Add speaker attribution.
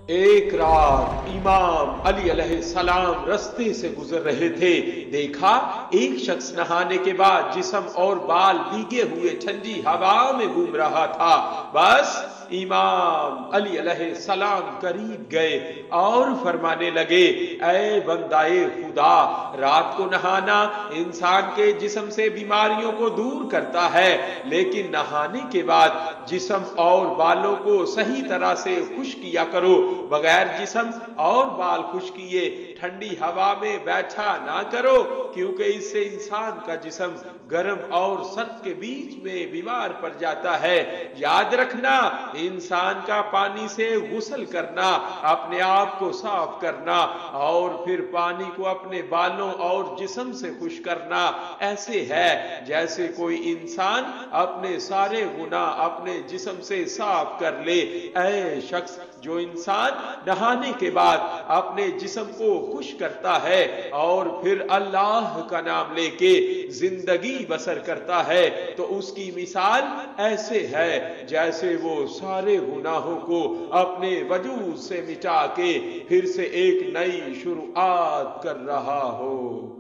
Speaker 1: ایک رات امام علی علیہ السلام رستے سے گزر رہے تھے۔ دیکھا ایک شخص نہانے کے بعد جسم اور بال بھیگے ہوئے ٹھنڈی ہوا میں گھوم رہا تھا۔ بس امام علی علیہ السلام قریب گئے اور فرمانے لگے، اے بندائے خدا، رات کو نہانا انسان کے جسم سے بیماریوں کو دور کرتا ہے، لیکن نہانے کے بعد جسم اور بالوں کو صحیح طرح سے خشک کیا کرو۔ بغیر جسم اور بال خشک کیے ٹھنڈی ہوا میں بیٹھا نہ کرو، کیونکہ اس سے انسان کا جسم گرم اور سرد کے بیچ میں بیمار پڑ جاتا ہے۔ یاد رکھنا، انسان کا پانی سے غسل کرنا، اپنے آپ کو صاف کرنا اور پھر پانی کو اپنے بالوں اور جسم سے خشک کرنا ایسے ہے جیسے کوئی انسان اپنے سارے گناہ اپنے جسم سے صاف کر لے۔ اے شخص جو انسان نہانے کے بعد اپنے جسم کو خشک کرتا ہے اور پھر اللہ کا نام لے کے زندگی بسر کرتا ہے، تو اس کی مثال ایسے ہے جیسے وہ سارے گناہوں کو اپنے وجود سے مٹا کے پھر سے ایک نئی شروعات کر رہا ہو۔